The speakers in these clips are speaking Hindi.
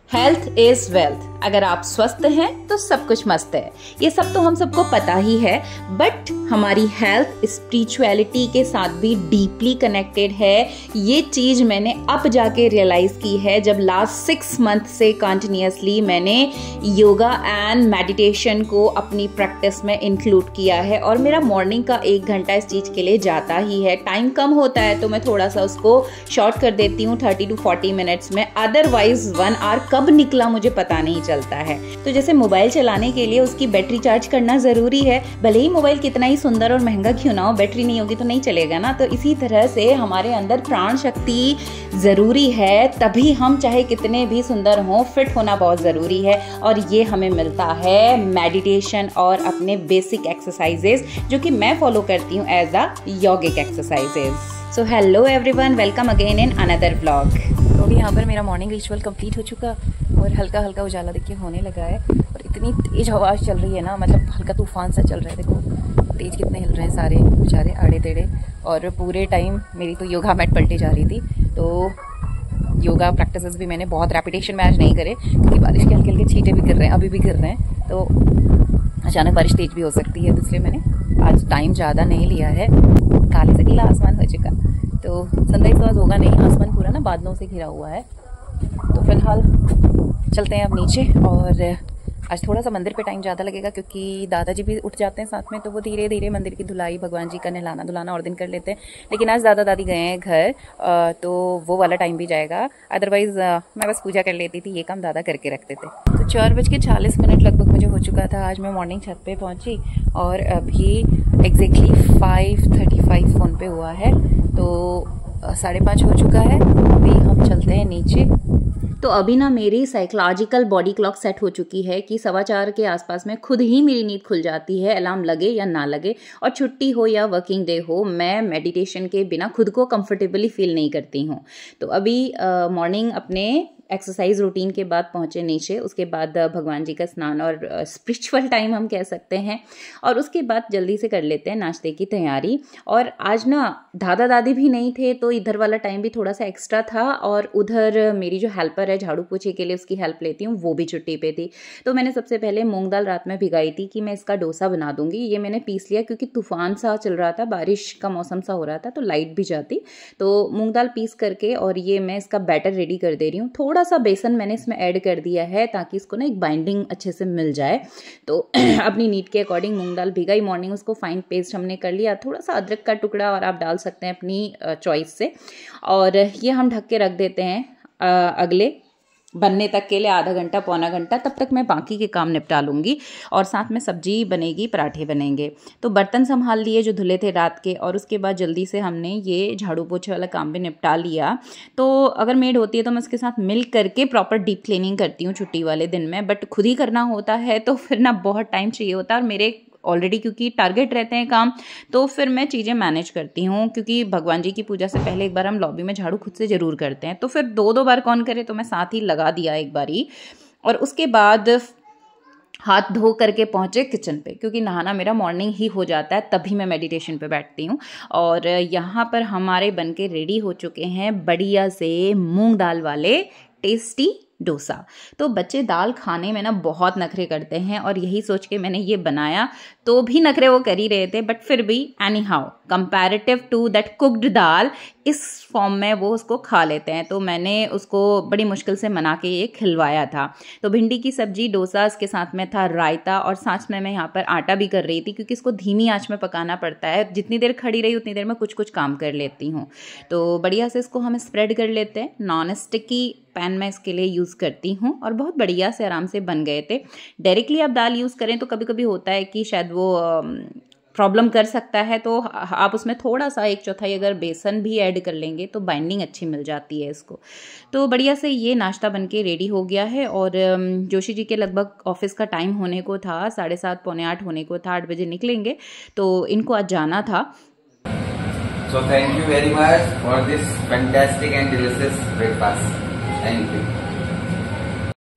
Health is wealth. अगर आप स्वस्थ हैं तो सब कुछ मस्त है, ये सब तो हम सबको पता ही है। बट हमारी हेल्थ स्पिरिचुअलिटी के साथ भी डीपली कनेक्टेड है। ये चीज मैंने अब जाके रियलाइज की है जब लास्ट 6 मंथ से कंटिन्यूअसली मैंने योगा एंड मेडिटेशन को अपनी प्रैक्टिस में इंक्लूड किया है। और मेरा मॉर्निंग का 1 घंटा इस चीज के लिए जाता ही है। टाइम कम होता है तो मैं थोड़ा सा उसको शॉर्ट कर देती हूँ 30 to 40 मिनट्स में। अदरवाइज 1 आवर कब निकला मुझे पता नहीं चलता है। तो जैसे मोबाइल चलाने के लिए उसकी बैटरी चार्ज करना जरूरी है, भले ही मोबाइल कितना ही सुंदर और महंगा क्यों ना हो, बैटरी नहीं होगी तो नहीं चलेगा ना। तो इसी तरह से हमारे अंदर प्राण शक्ति जरूरी है, तभी हम चाहे कितने भी सुंदर हों, फिट होना बहुत जरूरी है। और ये हमें मिलता है मेडिटेशन और अपने बेसिक एक्सरसाइजेस जो कि मैं फॉलो करती हूँ as a yogic exercises. So hello everyone, welcome again in another vlog. तो अभी यहाँ पर मेरा मॉर्निंग रिचुअल कंप्लीट हो चुका और हल्का हल्का उजाला देखिए होने लगा है। और इतनी तेज हवा चल रही है ना, मतलब हल्का तूफान सा चल रहा है। देखो तेज कितने हिल रहे हैं सारे बेचारे आड़े टेढ़े। और पूरे टाइम मेरी तो योगा मैट पलटे जा रही थी। तो योगा प्रैक्टिसेस भी मैंने बहुत रेपिटेशन में आज नहीं करे क्योंकि बारिश के हल्के हल्के छींटे भी गिर रहे हैं, अभी भी गिर रहे हैं। तो अचानक बारिश तेज भी हो सकती है, तो इसलिए मैंने आज टाइम ज़्यादा नहीं लिया है। काले से नीला आसमान हो चुका, तो सनराइज तो आज होगा नहीं, आसमान पूरा ना बादलों से घिरा हुआ है। तो फिलहाल चलते हैं अब नीचे। और आज थोड़ा सा मंदिर पे टाइम ज़्यादा लगेगा क्योंकि दादाजी भी उठ जाते हैं साथ में, तो वो धीरे धीरे मंदिर की धुलाई, भगवान जी का नहलाना धुलाना और दिन कर लेते हैं। लेकिन आज दादा दादी गए हैं घर, तो वो वाला टाइम भी जाएगा। अदरवाइज़ मैं बस पूजा कर लेती थी, ये काम दादा करके रखते थे। तो 4:40 लगभग मुझे हो चुका था। आज मैं मॉर्निंग छत पे पहुंची और अभी एग्जैक्टली 5:35 फ़ोन पे हुआ है, तो 5:30 हो चुका है। अभी हम चलते हैं नीचे। तो अभी ना मेरी साइकोलॉजिकल बॉडी क्लॉक सेट हो चुकी है कि 4:15 के आसपास में खुद ही मेरी नींद खुल जाती है, अलार्म लगे या ना लगे। और छुट्टी हो या वर्किंग डे हो, मैं मेडिटेशन के बिना खुद को कंफर्टेबली फील नहीं करती हूँ। तो अभी मॉर्निंग अपने एक्सरसाइज रूटीन के बाद पहुंचे नीचे। उसके बाद भगवान जी का स्नान और स्पिरिचुअल टाइम हम कह सकते हैं। और उसके बाद जल्दी से कर लेते हैं नाश्ते की तैयारी। और आज ना दादा दादी भी नहीं थे, तो इधर वाला टाइम भी थोड़ा सा एक्स्ट्रा था। और उधर मेरी जो हेल्पर है झाड़ू पोछे के लिए, उसकी हेल्प लेती हूँ, वो भी छुट्टी पे थी। तो मैंने सबसे पहले मूंग दाल रात में भिगाई थी कि मैं इसका डोसा बना दूंगी। ये मैंने पीस लिया क्योंकि तूफान सा चल रहा था, बारिश का मौसम सा हो रहा था, तो लाइट भी जाती। तो मूंग दाल पीस करके और ये मैं इसका बैटर रेडी कर दे रही हूँ। थोड़ा सा बेसन मैंने इसमें ऐड कर दिया है ताकि इसको ना एक बाइंडिंग अच्छे से मिल जाए। तो अपनी नीड के अकॉर्डिंग मूंग दाल भिगाई मॉर्निंग, उसको फाइन पेस्ट हमने कर लिया। थोड़ा सा अदरक का टुकड़ा और आप डाल सकते हैं अपनी चॉइस से। और ये हम ढक के रख देते हैं अगले बनने तक के लिए आधा घंटा पौना घंटा। तब तक मैं बाकी के काम निपटा लूँगी और साथ में सब्जी बनेगी, पराठे बनेंगे। तो बर्तन संभाल लिए जो धुले थे रात के, और उसके बाद जल्दी से हमने ये झाड़ू पोछे वाला काम भी निपटा लिया। तो अगर मेड होती है तो मैं उसके साथ मिल करके प्रॉपर डीप क्लीनिंग करती हूँ छुट्टी वाले दिन में। बट खुद ही करना होता है तो फिर ना बहुत टाइम चाहिए होता है। और मेरे ऑलरेडी क्योंकि टारगेट रहते हैं काम, तो फिर मैं चीज़ें मैनेज करती हूँ। क्योंकि भगवान जी की पूजा से पहले एक बार हम लॉबी में झाड़ू खुद से ज़रूर करते हैं, तो फिर 2-2 बार कौन करे, तो मैं साथ ही लगा दिया एक बारी। और उसके बाद हाथ धो करके पहुँचे किचन पे, क्योंकि नहाना मेरा मॉर्निंग ही हो जाता है, तभी मैं मेडिटेशन पे बैठती हूँ। और यहाँ पर हमारे बनके रेडी हो चुके हैं बढ़िया से मूंग दाल वाले टेस्टी डोसा। तो बच्चे दाल खाने में ना बहुत नखरे करते हैं, और यही सोच के मैंने ये बनाया। तो भी नखरे वो कर ही रहे थे, बट फिर भी anyhow comparative to that cooked dal, इस फॉर्म में वो उसको खा लेते हैं। तो मैंने उसको बड़ी मुश्किल से मना के ये खिलवाया था। तो भिंडी की सब्जी, डोसा, इसके साथ में था रायता, और साथ में मैं यहाँ पर आटा भी कर रही थी क्योंकि इसको धीमी आंच में पकाना पड़ता है। जितनी देर खड़ी रही उतनी देर में कुछ कुछ काम कर लेती हूँ। तो बढ़िया से इसको हम स्प्रेड कर लेते हैं। नॉन स्टिकी पैन में इसके लिए यूज़ करती हूँ, और बहुत बढ़िया से आराम से बन गए थे। डायरेक्टली आप दाल यूज़ करें तो कभी कभी होता है कि शायद वो प्रॉब्लम कर सकता है, तो आप उसमें थोड़ा सा 1/4 अगर बेसन भी ऐड कर लेंगे तो बाइंडिंग अच्छी मिल जाती है इसको। तो बढ़िया से ये नाश्ता बनके रेडी हो गया है। और जोशी जी के लगभग ऑफिस का टाइम होने को था, 7:30 पौने 8 होने को था, 8 बजे निकलेंगे, तो इनको आज जाना था। So thank you very much for this fantastic and delicious breakfast. Thank you.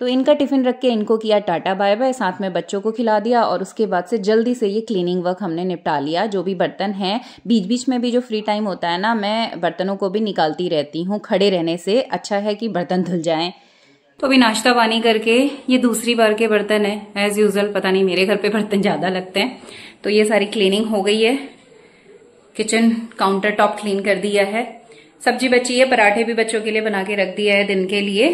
तो इनका टिफ़िन रख के इनको किया टाटा बाय बाय, साथ में बच्चों को खिला दिया। और उसके बाद से जल्दी से ये क्लीनिंग वर्क हमने निपटा लिया। जो भी बर्तन हैं, बीच बीच में भी जो फ्री टाइम होता है ना, मैं बर्तनों को भी निकालती रहती हूँ। खड़े रहने से अच्छा है कि बर्तन धुल जाएं। तो अभी नाश्ता पानी करके ये दूसरी बार के बर्तन है एज यूजुअल, पता नहीं मेरे घर पे बर्तन ज्यादा लगते हैं। तो ये सारी क्लीनिंग हो गई है, किचन काउंटर टॉप क्लीन कर दिया है, सब्जी बची है, पराठे भी बच्चों के लिए बना के रख दिया है दिन के लिए।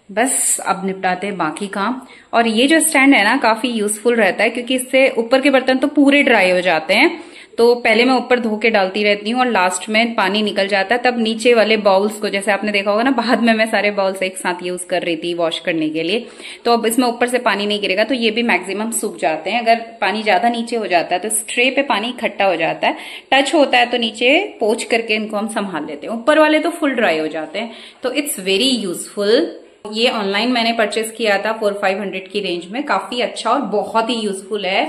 बस अब निपटाते हैं बाकी काम। और ये जो स्टैंड है ना काफी यूजफुल रहता है क्योंकि इससे ऊपर के बर्तन तो पूरे ड्राई हो जाते हैं, तो पहले मैं ऊपर धो के डालती रहती हूँ और लास्ट में पानी निकल जाता है, तब नीचे वाले बाउल्स को, जैसे आपने देखा होगा ना बाद में मैं सारे बाउल्स एक साथ यूज कर रही थी वॉश करने के लिए, तो अब इसमें ऊपर से पानी नहीं गिरेगा, तो ये भी मैक्सिमम सूख जाते हैं। अगर पानी ज्यादा नीचे हो जाता है तो ट्रे पे पानी इकट्ठा हो जाता है, टच होता है तो नीचे पोंछ करके इनको हम संभाल लेते हैं, ऊपर वाले तो फुल ड्राई हो जाते हैं। तो इट्स वेरी यूजफुल। ये ऑनलाइन मैंने परचेस किया था 400-500 की रेंज में, काफी अच्छा और बहुत ही यूजफुल है।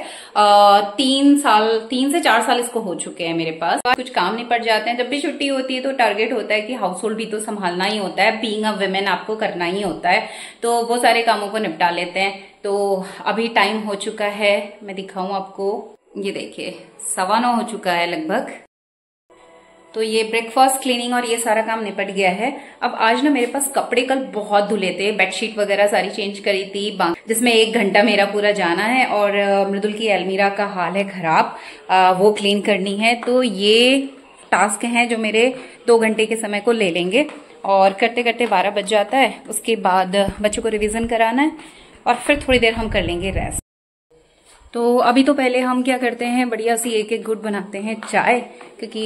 3 से 4 साल इसको हो चुके हैं मेरे पास। कुछ काम निपट जाते हैं, जब भी छुट्टी होती है तो टारगेट होता है कि हाउस होल्ड भी तो संभालना ही होता है, बीइंग अ वुमेन आपको करना ही होता है, तो वो सारे कामों को निपटा लेते हैं। तो अभी टाइम हो चुका है, मैं दिखाऊं आपको, ये देखिए 9:15 हो चुका है लगभग। तो ये ब्रेकफास्ट क्लीनिंग और ये सारा काम निपट गया है। अब आज ना मेरे पास कपड़े कल बहुत धुले थे, बेडशीट वगैरह सारी चेंज करी थी, जिसमें 1 घंटा मेरा पूरा जाना है, और मृदुल की अलमीरा का हाल है खराब, वो क्लीन करनी है। तो ये टास्क हैं जो मेरे 2 घंटे के समय को ले लेंगे, और करते करते 12 बज जाता है। उसके बाद बच्चों को रिविजन कराना है और फिर थोड़ी देर हम कर लेंगे रेस्ट। तो अभी तो पहले हम क्या करते हैं, बढ़िया सी एक घुट बनाते हैं चाय, क्योंकि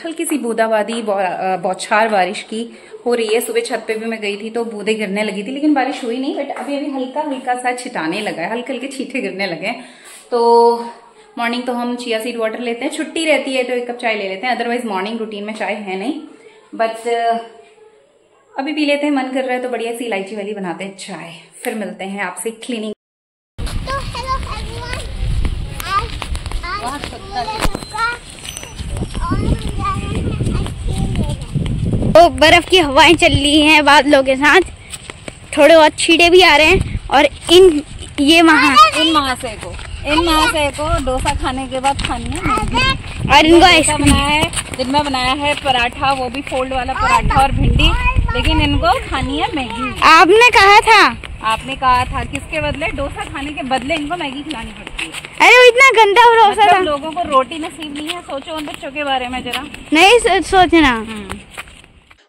हल्की सी बूंदाबांदी बौछार बारिश की हो रही है। सुबह छत पे भी मैं गई थी तो बूंदे गिरने लगी थी, लेकिन बारिश हुई नहीं, बट अभी अभी हल्का हल्का सा छिटाने लगा है, हल्के हल्के छींटे गिरने लगे। तो मॉर्निंग तो हम चिया सीड वाटर लेते हैं, छुट्टी रहती है तो 1 कप चाय ले लेते हैं, अदरवाइज मॉर्निंग रूटीन में चाय है नहीं, बट अभी पी लेते हैं, मन कर रहा है तो बढ़िया सी इलायची वाली बनाते हैं चाय। फिर मिलते हैं आपसे क्लीनिंग। तो बर्फ की हवाएं चल रही हैं बादलों के साथ, थोड़े बहुत छींटे भी आ रहे हैं, और इन महाशय को डोसा खाने के बाद खानी है और इनको दिन में बनाया है पराठा, वो भी फोल्ड वाला पराठा और भिंडी, लेकिन इनको खानी है मैगी। आपने कहा था किसके बदले? डोसा खाने के बदले इनको मैगी खिलानी पड़ती है। अरे वो इतना गंदा भरोसा था। लोगों को रोटी नसीब नहीं है, सोचो उन बच्चों के बारे में जरा। नहीं सोचना।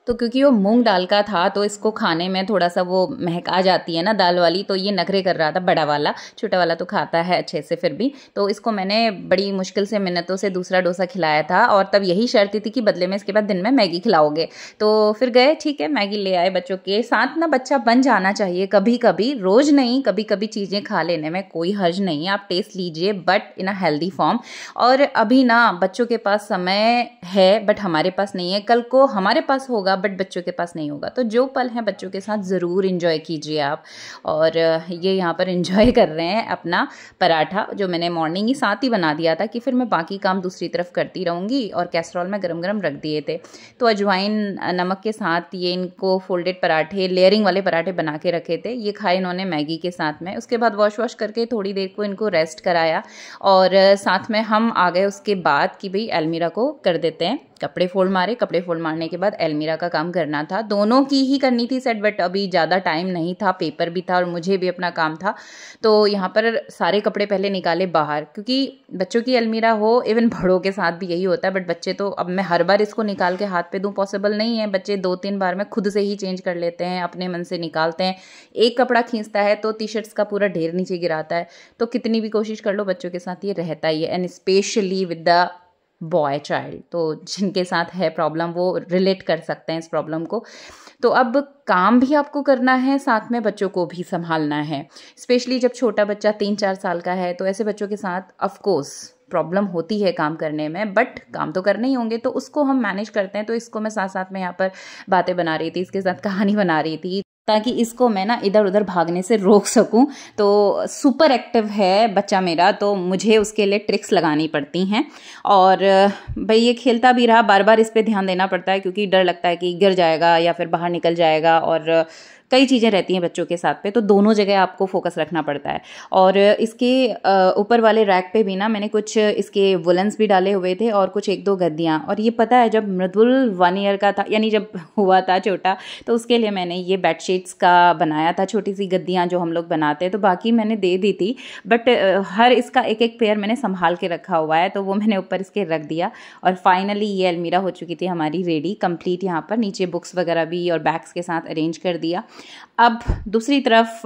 तो क्योंकि वो मूंग दाल का था तो इसको खाने में थोड़ा सा वो महक आ जाती है ना दाल वाली, तो ये नखरे कर रहा था बड़ा वाला, छोटा वाला तो खाता है अच्छे से फिर भी। तो इसको मैंने बड़ी मुश्किल से मिन्नतों से दूसरा डोसा खिलाया था, और तब यही शर्त थी कि बदले में इसके बाद दिन में मैगी खिलाओगे। तो फिर गए, ठीक है मैगी ले आए बच्चों के साथ। ना बच्चा बन जाना चाहिए कभी कभी, रोज नहीं, कभी कभी चीज़ें खा लेने में कोई हर्ज नहीं है, आप टेस्ट लीजिए but in a healthy form. और अभी ना बच्चों के पास समय है बट हमारे पास नहीं है, कल को हमारे पास होगा बट बच्चों के पास नहीं होगा। तो जो पल हैं बच्चों के साथ ज़रूर एंजॉय कीजिए आप। और ये यहाँ पर एंजॉय कर रहे हैं अपना पराठा, जो मैंने मॉर्निंग ही साथ ही बना दिया था कि फिर मैं बाकी काम दूसरी तरफ करती रहूँगी, और कैसरोल में गरम गरम रख दिए थे। तो अजवाइन नमक के साथ ये इनको फोल्डेड पराठे, लेयरिंग वाले पराठे बना के रखे थे, ये खाए इन्होंने मैगी के साथ में। उसके बाद वॉश करके थोड़ी देर को इनको रेस्ट कराया, और साथ में हम आ गए उसके बाद कि भाई अलमीरा को कर देते हैं, कपड़े फोल्ड मारे, कपड़े फोल्ड मारने के बाद अलमीरा का काम करना था, दोनों की ही करनी थी सेट, बट अभी ज़्यादा टाइम नहीं था, पेपर भी था और मुझे भी अपना काम था। तो यहाँ पर सारे कपड़े पहले निकाले बाहर, क्योंकि बच्चों की अलमीरा हो, इवन बड़ों के साथ भी यही होता है, बट बच्चे तो अब मैं हर बार इसको निकाल के हाथ पे दूँ पॉसिबल नहीं है, बच्चे 2-3 बार में खुद से ही चेंज कर लेते हैं, अपने मन से निकालते हैं। एक कपड़ा खींचता है तो टी-शर्ट्स का पूरा ढेर नीचे गिराता है, तो कितनी भी कोशिश कर लो बच्चों के साथ ये रहता ही है, and specially with the boy child. तो जिनके साथ है प्रॉब्लम वो रिलेट कर सकते हैं इस प्रॉब्लम को। तो अब काम भी आपको करना है, साथ में बच्चों को भी संभालना है, स्पेशली जब छोटा बच्चा 3-4 साल का है, तो ऐसे बच्चों के साथ ऑफ कोर्स प्रॉब्लम होती है काम करने में, बट काम तो करने ही होंगे, तो उसको हम मैनेज करते हैं। तो इसको मैं साथ साथ में यहाँ पर बातें बना रही थी, इसके साथ कहानी बना रही थी, ताकि इसको मैं ना इधर उधर भागने से रोक सकूं। तो सुपर एक्टिव है बच्चा मेरा, तो मुझे उसके लिए ट्रिक्स लगानी पड़ती हैं। और भाई ये खेलता भी रहा, बार बार इस पे ध्यान देना पड़ता है, क्योंकि डर लगता है कि गिर जाएगा या फिर बाहर निकल जाएगा, और कई चीज़ें रहती हैं बच्चों के साथ पे, तो दोनों जगह आपको फोकस रखना पड़ता है। और इसके ऊपर वाले रैक पे भी ना मैंने कुछ इसके वुलन्स भी डाले हुए थे और कुछ 1-2 गद्दियाँ। और ये पता है जब मृदुल 1 ईयर का था, यानी जब हुआ था छोटा, तो उसके लिए मैंने ये बेडशीट्स का बनाया था, छोटी सी गद्दियाँ जो हम लोग बनाते हैं, तो बाकी मैंने दे दी थी, बट हर इसका एक एक पेयर मैंने संभाल के रखा हुआ है, तो वो मैंने ऊपर इसके रख दिया। और फाइनली ये अलमीरा हो चुकी थी हमारी रेडी कंप्लीट। यहाँ पर नीचे बुक्स वगैरह भी और बैग्स के साथ अरेंज कर दिया। अब दूसरी तरफ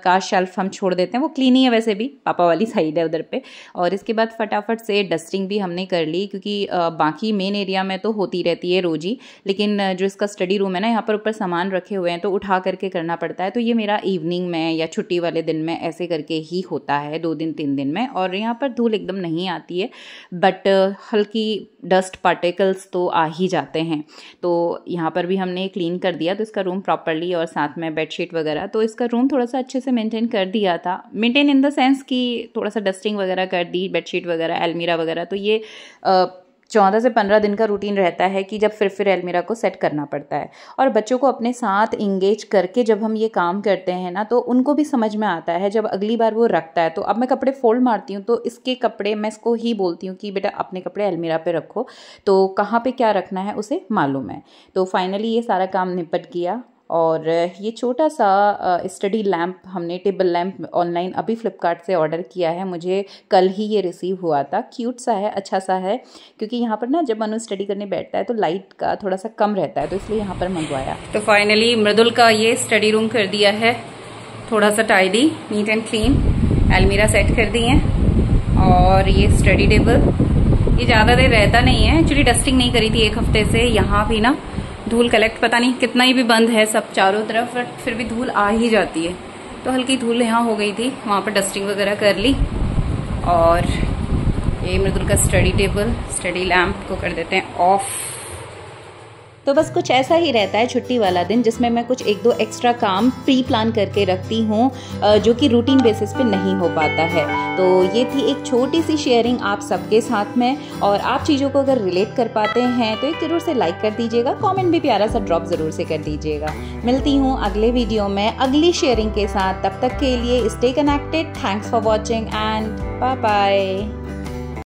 का शेल्फ हम छोड़ देते हैं, वो क्लीन ही है वैसे भी, पापा वाली साइड है उधर पे। और इसके बाद फटाफट से डस्टिंग भी हमने कर ली, क्योंकि बाकी मेन एरिया में तो होती रहती है रोज ही, लेकिन जो इसका स्टडी रूम है ना, यहाँ पर ऊपर सामान रखे हुए हैं तो उठा करके करना पड़ता है। तो ये मेरा इवनिंग में या छुट्टी वाले दिन में ऐसे करके ही होता है, 2 दिन 3 दिन में। और यहाँ पर धूल एकदम नहीं आती है, बट हल्की डस्ट पार्टिकल्स तो आ ही जाते हैं। तो यहाँ पर भी हमने क्लीन कर दिया, तो इसका रूम प्रॉपरली, और साथ में बेडशीट वगैरह, तो इसका रूम थोड़ा सा अच्छे से मेंटेन कर दिया था। मेंटेन इन द सेंस कि थोड़ा सा डस्टिंग वगैरह कर दी, बेडशीट वगैरह, अलमीरा वगैरह। तो ये 14 से 15 दिन का रूटीन रहता है कि जब फिर अलमीरा को सेट करना पड़ता है। और बच्चों को अपने साथ इंगेज करके जब हम ये काम करते हैं ना, तो उनको भी समझ में आता है। जब अगली बार वो रखता है, तो अब मैं कपड़े फोल्ड मारती हूँ, तो इसके कपड़े मैं इसको ही बोलती हूँ कि बेटा अपने कपड़े अलमीरा पे रखो, तो कहाँ पे क्या रखना है उसे मालूम है। तो फाइनली ये सारा काम निपट गया। और ये छोटा सा स्टडी लैम्प हमने, टेबल लैम्प, ऑनलाइन अभी फ्लिपकार्ट से ऑर्डर किया है। मुझे कल ही ये रिसीव हुआ था। क्यूट सा है, अच्छा सा है, क्योंकि यहाँ पर ना जब मनु स्टडी करने बैठता है तो लाइट का थोड़ा सा कम रहता है, तो इसलिए यहाँ पर मंगवाया। तो फाइनली मृदुल का ये स्टडी रूम कर दिया है थोड़ा सा टाइडी, नीट एंड क्लीन। अलमीरा सेट कर दी है, और ये स्टडी टेबल, ये ज़्यादा देर रहता नहीं है। एक्चुअली डस्टिंग नहीं करी थी 1 हफ्ते से। यहाँ भी ना धूल कलेक्ट, पता नहीं कितना ही भी बंद है सब चारों तरफ, बट फिर भी धूल आ ही जाती है। तो हल्की धूल यहाँ हो गई थी, वहाँ पर डस्टिंग वगैरह कर ली। और ये मृदुल का स्टडी टेबल, स्टडी लैम्प को कर देते हैं ऑफ। तो बस कुछ ऐसा ही रहता है छुट्टी वाला दिन, जिसमें मैं कुछ 1-2 एक्स्ट्रा काम प्री प्लान करके रखती हूँ, जो कि रूटीन बेसिस पे नहीं हो पाता है। तो ये थी एक छोटी सी शेयरिंग आप सबके साथ में। और आप चीज़ों को अगर रिलेट कर पाते हैं तो एक ज़रूर से लाइक कर दीजिएगा, कमेंट भी प्यारा सा ड्रॉप ज़रूर से कर दीजिएगा। मिलती हूँ अगले वीडियो में अगली शेयरिंग के साथ। तब तक के लिए stay connected. Thanks for watching and bye bye.